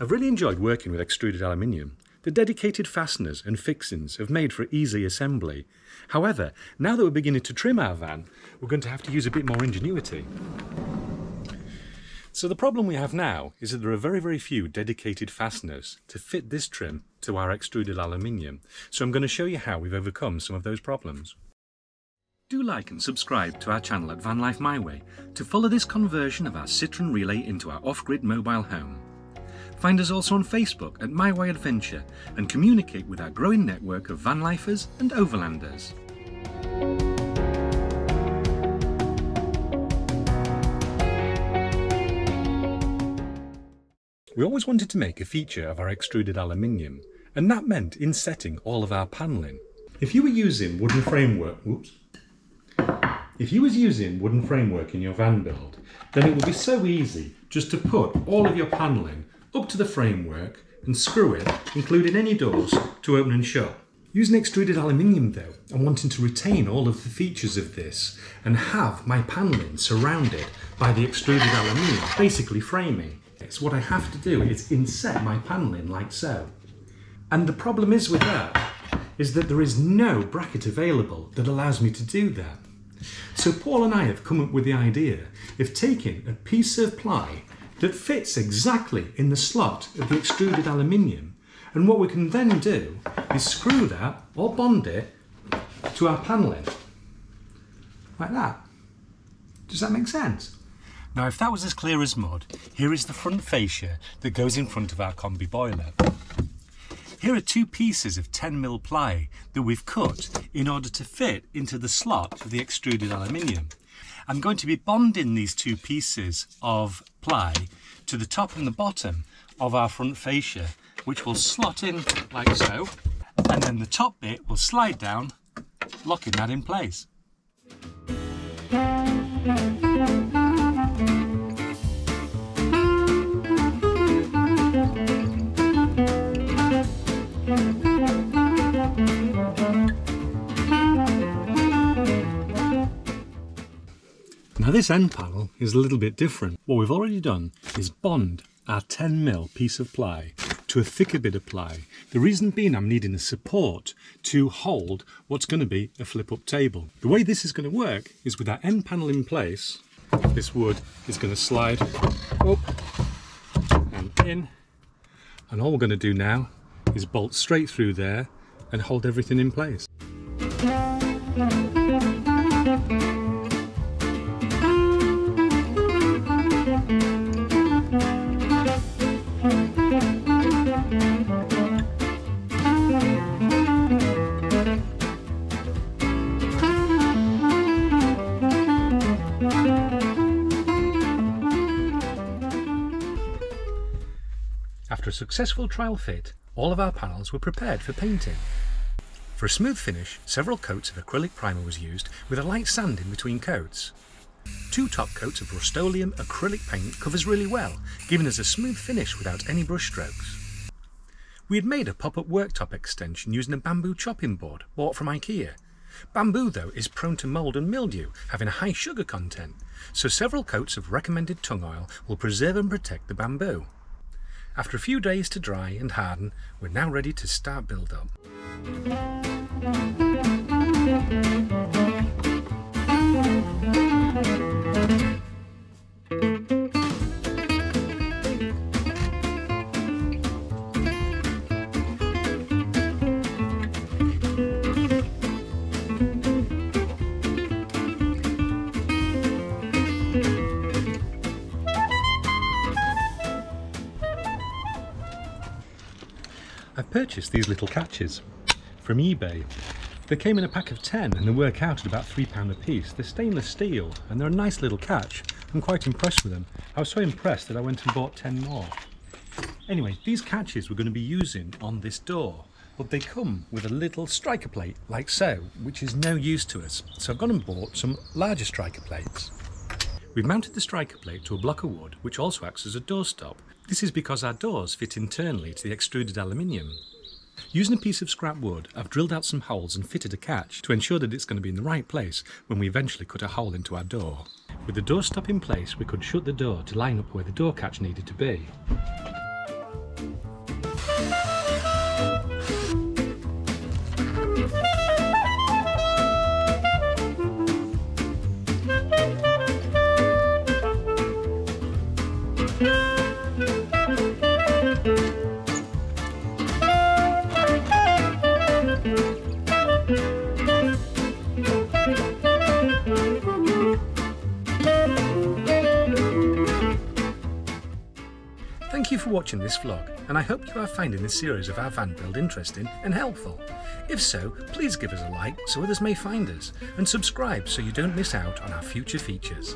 I've really enjoyed working with extruded aluminium. The dedicated fasteners and fixings have made for easy assembly. However, now that we're beginning to trim our van, we're going to have to use a bit more ingenuity. So the problem we have now is that there are very few dedicated fasteners to fit this trim to our extruded aluminium. So I'm going to show you how we've overcome some of those problems. Do like and subscribe to our channel at vanlifemyway to follow this conversion of our Citroen Relay into our off-grid mobile home. Find us also on Facebook at My Way Adventure and communicate with our growing network of vanlifers and overlanders. We always wanted to make a feature of our extruded aluminium, and that meant insetting all of our panelling. If you were using wooden framework, If you was using wooden framework in your Vanbuild, then it would be so easy just to put all of your panelling up to the framework and screw it, including any doors, to open and shut. Using extruded aluminium though, I'm wanting to retain all of the features of this and have my panelling surrounded by the extruded aluminium, basically framing. So what I have to do is inset my panelling like so. And the problem is with that, is that there is no bracket available that allows me to do that. So Paul and I have come up with the idea of taking a piece of ply that fits exactly in the slot of the extruded aluminium, and what we can then do is screw that or bond it to our panelling, like that. Does that make sense? Now if that was as clear as mud, here is the front fascia that goes in front of our combi boiler. Here are two pieces of 10mm ply that we've cut in order to fit into the slot of the extruded aluminium. I'm going to be bonding these two pieces of ply to the top and the bottom of our front fascia, which will slot in like so, and then the top bit will slide down, locking that in place. Now this end panel is a little bit different. What we've already done is bond our 10mm piece of ply to a thicker bit of ply. The reason being I'm needing a support to hold what's going to be a flip-up table. The way this is going to work is with our end panel in place, this wood is going to slide up and in, and all we're going to do now is bolt straight through there and hold everything in place. After a successful trial fit, all of our panels were prepared for painting. For a smooth finish, several coats of acrylic primer was used with a light sand in between coats. 2 top coats of Rust-Oleum acrylic paint covers really well, giving us a smooth finish without any brush strokes. We had made a pop-up worktop extension using a bamboo chopping board bought from Ikea. Bamboo though is prone to mould and mildew, having a high sugar content, so several coats of recommended Tong oil will preserve and protect the bamboo. After a few days to dry and harden, we're now ready to start build-up. I've purchased these little catches from eBay. They came in a pack of 10 and they work out at about £3 a piece. They're stainless steel and they're a nice little catch. I'm quite impressed with them. I was so impressed that I went and bought 10 more. Anyway, these catches we're going to be using on this door, but they come with a little striker plate like so, which is no use to us. So I've gone and bought some larger striker plates. We've mounted the striker plate to a block of wood, which also acts as a doorstop. This is because our doors fit internally to the extruded aluminium. Using a piece of scrap wood, I've drilled out some holes and fitted a catch to ensure that it's going to be in the right place when we eventually cut a hole into our door. With the doorstop in place, we could shut the door to line up where the door catch needed to be. Thank you for watching this vlog, and I hope you are finding this series of our van build interesting and helpful. If so, please give us a like so others may find us, and subscribe so you don't miss out on our future features.